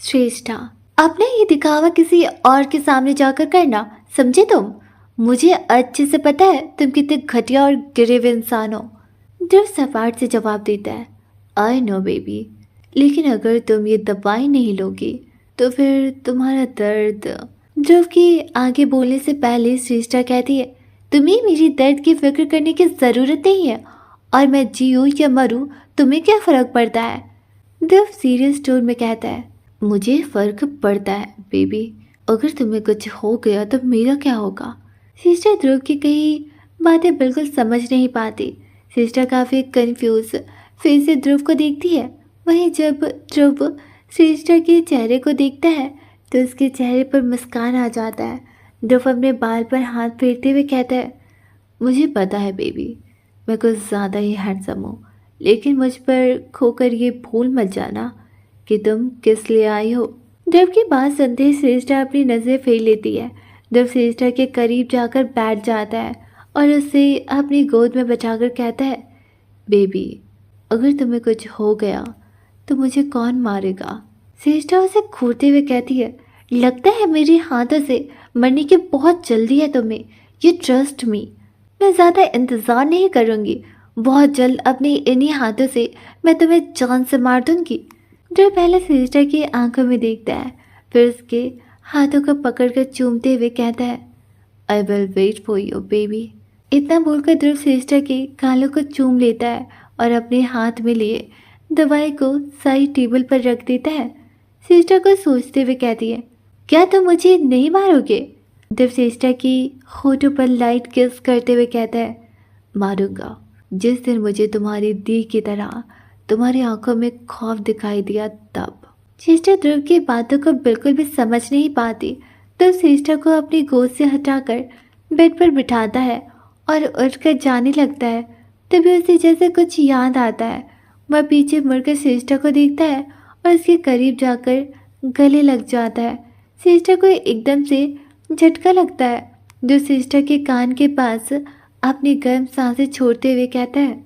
श्रेष्ठा, अपना ये दिखावा किसी और के सामने जाकर करना, समझे तुम? मुझे अच्छे से पता है तुम कितने घटिया और गिरे हुए इंसान हो। ध्रुव सपाट से जवाब देता है। आई नो बेबी, लेकिन अगर तुम ये दवाई नहीं लोगी तो फिर तुम्हारा दर्द। ध्रुव की आगे बोलने से पहले श्रेष्ठा कहती है, तुम्हें मेरी दर्द की फिक्र करने की ज़रूरत नहीं है, और मैं जीऊँ या मरूँ तुम्हें क्या फ़र्क पड़ता है? ध्रुव सीरियस टोन में कहता है, मुझे फ़र्क पड़ता है बेबी। अगर तुम्हें कुछ हो गया तो मेरा क्या होगा? सिस्टर ध्रुव की कई बातें बिल्कुल समझ नहीं पाती। सिस्टर काफ़ी कंफ्यूज फिर से ध्रुव को देखती है। वहीं जब ध्रुव सिस्टर के चेहरे को देखता है तो उसके चेहरे पर मुस्कान आ जाता है। ध्रुव अपने बाल पर हाथ फेरते हुए कहता है, मुझे पता है बेबी, मैं कुछ ज़्यादा ही हैंडसम हूँ, लेकिन मुझ पर खोकर ये भूल मत जाना कि तुम किस लिए आई हो। ध्रुव की बात सुनते ही श्रेष्ठा अपनी नज़रें फेर लेती है। ध्रुव श्रेष्ठा के करीब जाकर बैठ जाता है और उसे अपनी गोद में बचाकर कहता है, बेबी, अगर तुम्हें कुछ हो गया तो मुझे कौन मारेगा? श्रेष्ठा उसे घूरते हुए कहती है, लगता है मेरे हाथों से मरने की बहुत जल्दी है तुम्हें। यू ट्रस्ट मी, मैं ज़्यादा इंतज़ार नहीं करूँगी। बहुत जल्द अपने इन्हीं हाथों से मैं तुम्हें जान से मार दूँगी। ड्रो पहले सिस्टर की आंखों में देखता है, फिर उसके हाथों को पकड़कर चूमते हुए कहता है, I will wait for you baby. इतना बोलकर ध्रुव सिस्टर के गालों को चूम लेता है और अपने हाथ में लिए दवाई को साइड टेबल पर रख देता है। सिस्टर को सोचते हुए कहती है, क्या तुम मुझे नहीं मारोगे? ध्रुव सिस्टर की होठों पर लाइट किस करते हुए कहता है, मारूंगा जिस दिन मुझे तुम्हारी दी की तरह तुम्हारी आंखों में खौफ दिखाई दिया तब। सिस्टर ध्रुव की बातों को बिल्कुल भी समझ नहीं पाती, तो सिस्टर को अपनी गोद से हटाकर बेड पर बिठाता है और उठकर जाने लगता है। तभी उसे जैसे कुछ याद आता है। वह पीछे मुड़कर सिस्टर को देखता है और उसके करीब जाकर गले लग जाता है। सिस्टर को एकदम से झटका लगता है, जो सिस्टर के कान के पास अपनी गर्म सांसें छोड़ते हुए कहता है,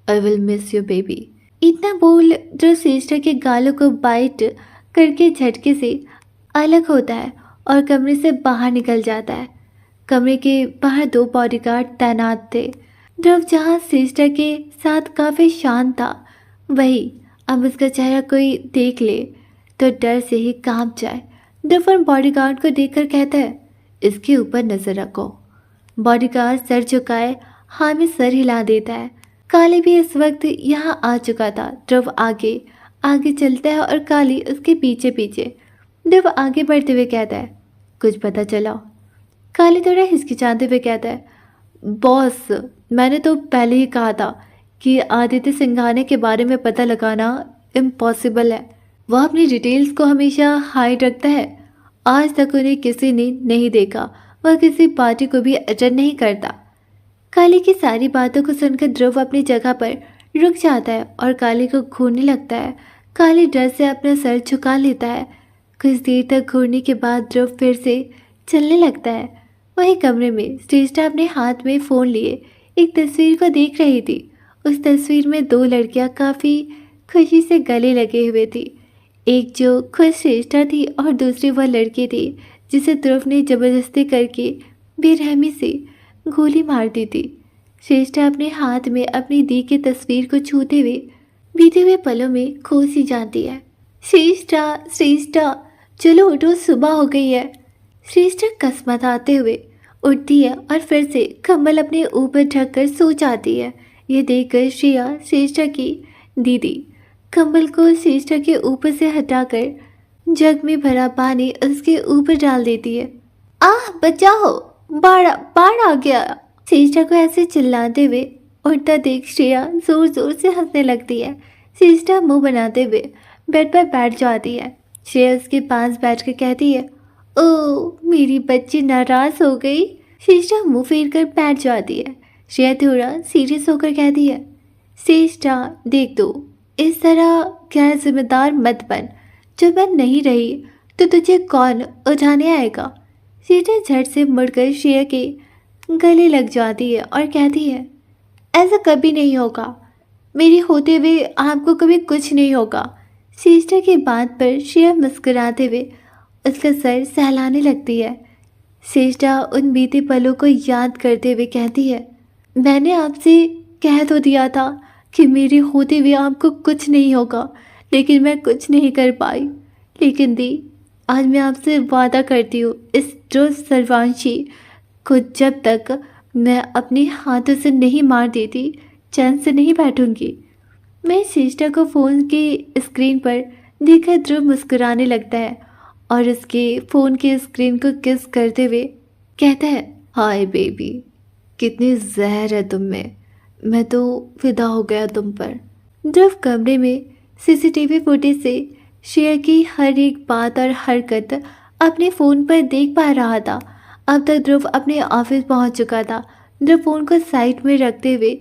I will miss you baby. इतना बोल जो सिस्टर के गालों को बाइट करके झटके से अलग होता है और कमरे से बाहर निकल जाता है। कमरे के बाहर दो बॉडीगार्ड तैनात थे। ध्रुव जहाँ सिस्टर के साथ काफ़ी शांत था, वही अब उसका चेहरा कोई देख ले तो डर से ही कांप जाए। ध्रुव उन बॉडीगार्ड को देखकर कहता है, इसके ऊपर नज़र रखो। बॉडीगार्ड सर झुकाए हाँ में सर हिला देता है। काली भी इस वक्त यहाँ आ चुका था। ध्रुव आगे आगे चलता है और काली उसके पीछे पीछे। ध्रुव आगे बढ़ते हुए कहता है, कुछ पता चला? काली थोड़ा हिचकिचाते हुए कहता है, बॉस, मैंने तो पहले ही कहा था कि आदित्य सिंघानिया के बारे में पता लगाना इम्पॉसिबल है। वह अपनी डिटेल्स को हमेशा हाइड रखता है। आज तक उन्हें किसी ने नहीं देखा। वह किसी पार्टी को भी अटेंड नहीं करता। काली की सारी बातों को सुनकर ध्रुव अपनी जगह पर रुक जाता है और काली को घूरने लगता है। काली डर से अपना सर झुका लेता है। कुछ देर तक घूरने के बाद ध्रुव फिर से चलने लगता है। वहीं कमरे में श्रेष्ठा अपने हाथ में फ़ोन लिए एक तस्वीर को देख रही थी। उस तस्वीर में दो लड़कियां काफ़ी खुशी से गले लगे हुए थी। एक जो खुद श्रेष्ठा थी और दूसरी वह लड़की थी जिसे ध्रुव ने ज़बरदस्ती करके बेरहमी से गोली मार दी थी। श्रेष्ठा अपने हाथ में अपनी दी की तस्वीर को छूते हुए बीते हुए पलों में खो सी जाती है। श्रेष्ठा, श्रेष्ठा, चलो उठो, सुबह हो गई है। श्रेष्ठा कसमसाते हुए उठती है और फिर से कंबल अपने ऊपर ढककर सो जाती है। ये देखकर श्रेया श्रेष्ठा की दीदी कंबल को श्रेष्ठा के ऊपर से हटाकर जग में भरा पानी उसके ऊपर डाल देती है। आह, बचाओ, बाढ़ बाढ़ आ गया। श्रेष्ठा को ऐसे चिल्लाते हुए उठता देख श्रेया जोर जोर से हंसने लगती है। श्रेष्ठा मुंह बनाते हुए बेड पर बैठ जाती है। श्रेया उसके पास बैठकर कहती है, ओ मेरी बच्ची नाराज हो गई। श्रेष्ठा मुंह फेर कर बैठ जाती है। श्रेया थोड़ा सीरियस होकर कहती है, श्रेष्ठा देख दो, इस तरह गैर जिम्मेदार मत बन। जब मैं नहीं रही तो तुझे कौन उठाने आएगा? श्रेष्ठा झट से मुड़कर श्रेया के गले लग जाती है और कहती है, ऐसा कभी नहीं होगा। मेरे होते हुए आपको कभी कुछ नहीं होगा। श्रेष्ठा की बात पर श्रेया मुस्कुराते हुए उसका सर सहलाने लगती है। श्रेष्ठा उन बीते पलों को याद करते हुए कहती है, मैंने आपसे कह तो दिया था कि मेरे होते हुए आपको कुछ नहीं होगा, लेकिन मैं कुछ नहीं कर पाई। लेकिन दी, आज मैं आपसे वादा करती हूँ, इस ध्रुव सर्वांशी को जब तक मैं अपने हाथों से नहीं मार देती, चैन से नहीं बैठूंगी। मैं श्रेष्ठा को फ़ोन की स्क्रीन पर देखकर ध्रुव मुस्कुराने लगता है और उसके फ़ोन की स्क्रीन को किस करते हुए कहता है, हाय बेबी, कितनी जहर है तुम में, मैं तो फिदा हो गया तुम पर। ध्रुव कमरे में सीसीटीवी फुटेज से श्रेया की हर एक बात और हरकत अपने फ़ोन पर देख पा रहा था। अब तक ध्रुव अपने ऑफिस पहुंच चुका था। ध्रुव फ़ोन को साइड में रखते हुए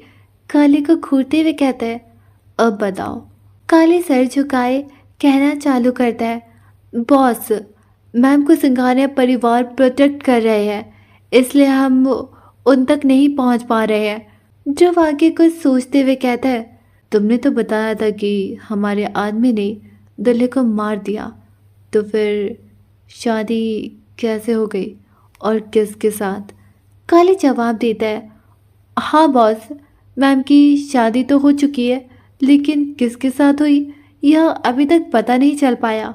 काली को घूरते हुए कहता है, अब बताओ। काली सर झुकाए कहना चालू करता है, बॉस, मैम को सिंघानिया परिवार प्रोटेक्ट कर रहे हैं, इसलिए हम उन तक नहीं पहुंच पा रहे हैं। ध्रुव आगे कुछ सोचते हुए कहता है, तुमने तो बताया था कि हमारे आदमी ने दुल्हे को मार दिया, तो फिर शादी कैसे हो गई और किसके साथ? काली जवाब देता है, हाँ बॉस, मैम की शादी तो हो चुकी है, लेकिन किसके साथ हुई यह अभी तक पता नहीं चल पाया।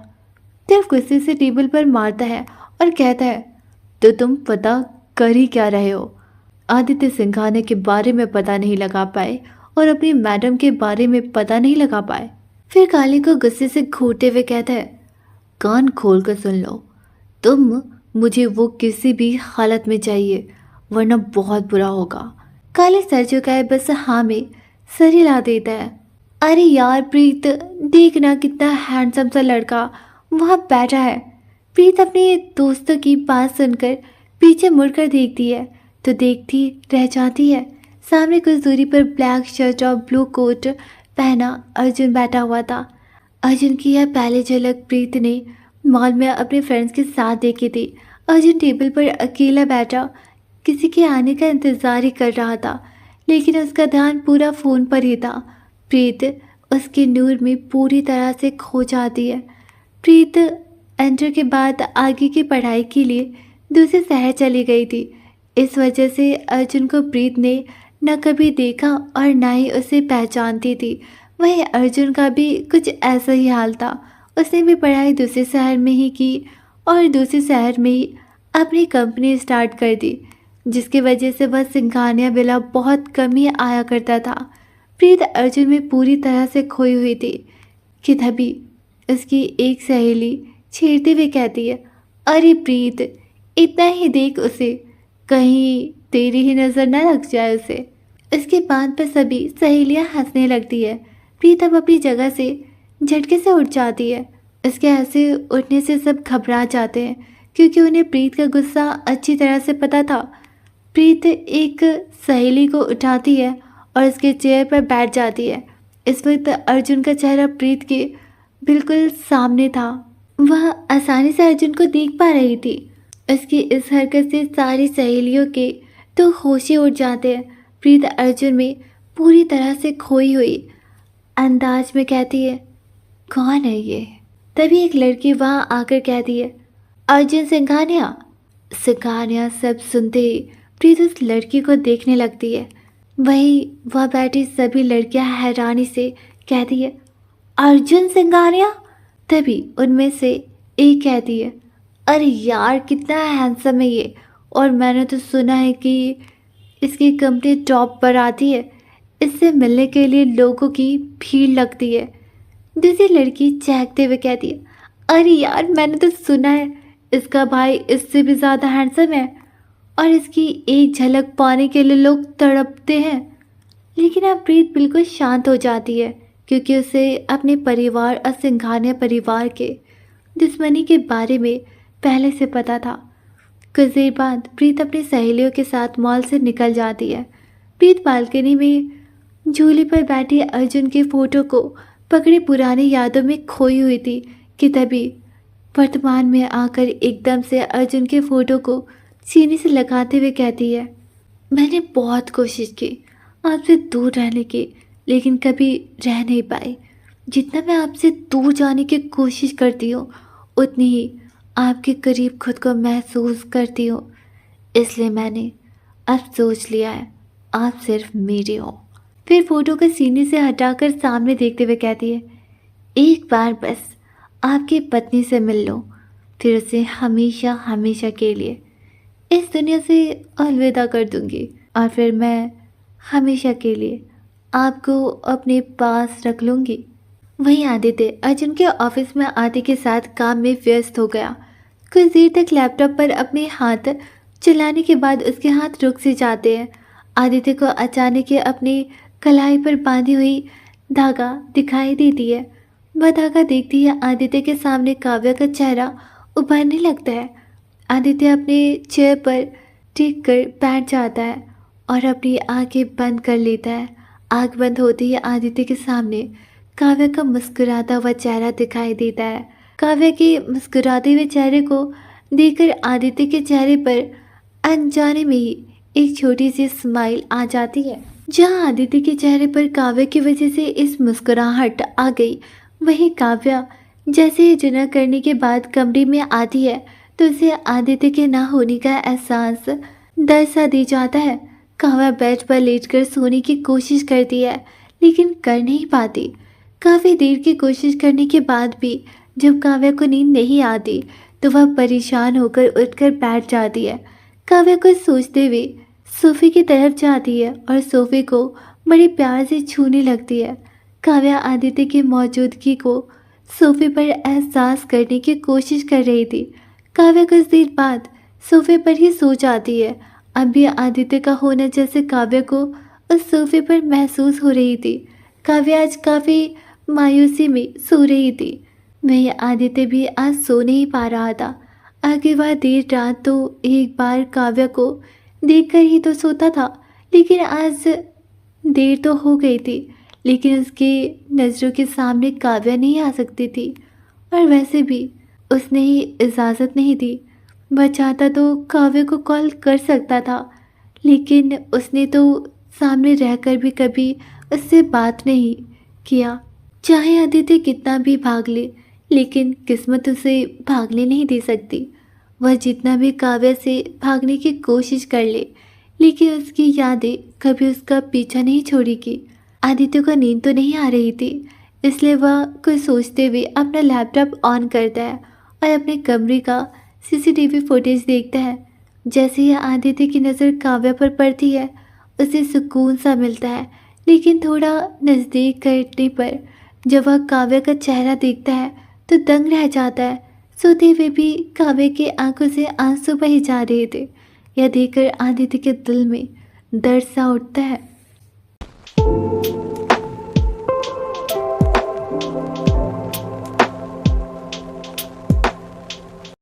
सिर्फ गुस्से से टेबल पर मारता है और कहता है, तो तुम पता कर ही क्या रहे हो? आदित्य सिंघानिया के बारे में पता नहीं लगा पाए और अपनी मैडम के बारे में पता नहीं लगा पाए। फिर काली को गुस्से से घूरते हुए कहता है, कान खोल कर सुन लो, तुम मुझे वो किसी भी हालत में चाहिए, वरना बहुत बुरा होगा। काली सर झुकाए बस हाँ में सर हिला देता है। अरे यार प्रीत, देखना कितना हैंडसम सा लड़का वहाँ बैठा है। प्रीत अपने दोस्तों की बात सुनकर पीछे मुड़कर देखती है तो देखती रह जाती है। सामने कुछ दूरी पर ब्लैक शर्ट और ब्लू कोट पहना अर्जुन बैठा हुआ था। अर्जुन की यह पहली झलक प्रीत ने मॉल में अपने फ्रेंड्स के साथ देखी थी। अर्जुन टेबल पर अकेला बैठा किसी के आने का इंतज़ार ही कर रहा था, लेकिन उसका ध्यान पूरा फ़ोन पर ही था। प्रीत उसके नूर में पूरी तरह से खो जाती है। प्रीत इंटर के बाद आगे की पढ़ाई के लिए दूसरे शहर चली गई थी। इस वजह से अर्जुन को प्रीत ने न कभी देखा और न ही उसे पहचानती थी। वहीं अर्जुन का भी कुछ ऐसा ही हाल था। उसने भी पढ़ाई दूसरे शहर में ही की और दूसरे शहर में ही अपनी कंपनी स्टार्ट कर दी, जिसकी वजह से वह सिंघानिया विला बहुत कम ही आया करता था। प्रीत अर्जुन में पूरी तरह से खोई हुई थी कि तभी उसकी एक सहेली छेड़ते हुए कहती है, अरे प्रीत, इतना ही देख उसे, कहीं तेरी ही नज़र न लग जाए उसे। इसके बाद पर सभी सहेलियां हंसने लगती है। प्रीत अब अपनी जगह से झटके से उठ जाती है। उसके ऐसे उठने से सब घबरा जाते हैं क्योंकि उन्हें प्रीत का गुस्सा अच्छी तरह से पता था। प्रीत एक सहेली को उठाती है और उसके चेयर पर बैठ जाती है। इस वक्त अर्जुन का चेहरा प्रीत के बिल्कुल सामने था। वह आसानी से अर्जुन को देख पा रही थी। उसकी इस हरकत से सारी सहेलियों के तो होश ही उड़ जाते हैं। प्रीत अर्जुन में पूरी तरह से खोई हुई अंदाज में कहती है, कौन है ये? तभी एक लड़की वहाँ आकर कहती है, अर्जुन सिंघानिया। सिंघानिया सब सुनते ही प्रीत उस लड़की को देखने लगती है। वहीं वह बैठी सभी लड़कियां हैरानी से कहती है, अर्जुन सिंघानिया। तभी उनमें से एक कहती है, अरे यार कितना हैंडसम है ये, और मैंने तो सुना है कि इसकी कंपनी टॉप पर आती है, इससे मिलने के लिए लोगों की भीड़ लगती है। दूसरी लड़की चहकते हुए कहती है, अरे यार मैंने तो सुना है इसका भाई इससे भी ज़्यादा हैंडसम है और इसकी एक झलक पाने के लिए लोग तड़पते हैं। लेकिन अब प्रीत बिल्कुल शांत हो जाती है क्योंकि उसे अपने परिवार और सिंघानिया परिवार के दुश्मनी के बारे में पहले से पता था। कुछ देर बाद प्रीत अपनी सहेलियों के साथ मॉल से निकल जाती है। प्रीत बालकनी में झूले पर बैठे अर्जुन के फोटो को पकड़े पुरानी यादों में खोई हुई थी कि तभी वर्तमान में आकर एकदम से अर्जुन के फोटो को सीने से लगाते हुए कहती है, मैंने बहुत कोशिश की आपसे दूर रहने की, लेकिन कभी रह नहीं पाई। जितना मैं आपसे दूर जाने की कोशिश करती हूँ, उतनी ही आपके करीब खुद को महसूस करती हूँ। इसलिए मैंने अब सोच लिया है, आप सिर्फ मेरी हो। फिर फोटो को सीने से हटाकर सामने देखते हुए कहती है, एक बार बस आपकी पत्नी से मिल लो, फिर उसे हमेशा हमेशा के लिए इस दुनिया से अलविदा कर दूंगी, और फिर मैं हमेशा के लिए आपको अपने पास रख लूंगी। वहीं आदित्य अर्जुन के ऑफिस में आदि के साथ काम में व्यस्त हो गया। कुछ देर तक लैपटॉप पर अपने हाथ चलाने के बाद उसके हाथ रुक से जाते हैं। आदित्य को अचानक ही अपनी कलाई पर बांधी हुई धागा दिखाई देती है। वह धागा देखती है आदित्य के सामने काव्या का चेहरा उभरने लगता है। आदित्य अपने चेयर पर टिक कर बैठ जाता है और अपनी आंखें बंद कर लेता है। आंख बंद होते ही आदित्य के सामने काव्या का मुस्कुराता हुआ चेहरा दिखाई देता है। काव्या के मुस्कुराते हुए चेहरे को देखकर आदित्य के चेहरे पर अनजाने में ही एक छोटी सी स्माइल आ जाती है। जहां आदित्य के चेहरे पर काव्या की वजह से इस मुस्कुराहट आ गई, वहीं काव्या जैसे ही डिनर करने के बाद कमरे में आती है तो उसे आदित्य के ना होने का एहसास डर सा दी जाता है। काव्या बेड पर लेटकर सोने की कोशिश करती है, लेकिन कर नहीं पाती। काफ़ी देर की कोशिश करने के बाद भी जब काव्या को नींद नहीं आती तो वह परेशान होकर उठकर बैठ जाती है। काव्या कुछ सोचते हुए सोफे की तरफ जाती है और सोफे को बड़े प्यार से छूने लगती है। काव्या आदित्य की मौजूदगी को सोफे पर एहसास करने की कोशिश कर रही थी। काव्या कुछ देर बाद सोफे पर ही सो जाती है। अब भी आदित्य का होना जैसे काव्या को उस सोफे पर महसूस हो रही थी। काव्या आज काफ़ी मायूसी में सो रही थी। वहीं आदित्य भी आज सो नहीं पा रहा था। आखिर वह देर रात तो एक बार काव्या को देखकर ही तो सोता था, लेकिन आज देर तो हो गई थी, लेकिन उसकी नज़रों के सामने काव्या नहीं आ सकती थी। और वैसे भी उसने ही इजाज़त नहीं दी। वह चाहता तो काव्या को कॉल कर सकता था, लेकिन उसने तो सामने रहकर भी कभी उससे बात नहीं किया। चाहे आदित्य कितना भी भाग ले, लेकिन किस्मत उसे भागने नहीं दे सकती। वह जितना भी काव्या से भागने की कोशिश कर ले, लेकिन उसकी यादें कभी उसका पीछा नहीं छोड़ेगी। आदित्य को नींद तो नहीं आ रही थी, इसलिए वह कुछ सोचते हुए अपना लैपटॉप ऑन करता है और अपने कमरे का सीसीटीवी फुटेज देखता है। जैसे ही आदित्य की नज़र काव्या पर पड़ती है, उसे सुकून सा मिलता है, लेकिन थोड़ा नज़दीक करने पर जब वह काव्या का चेहरा देखता है तो दंग रह जाता है। सोते हुए भी काव्या की आंखों से आंसू बहे जा रहे थे। यह देखकर आदित्य के दिल में दर्द सा उठता है।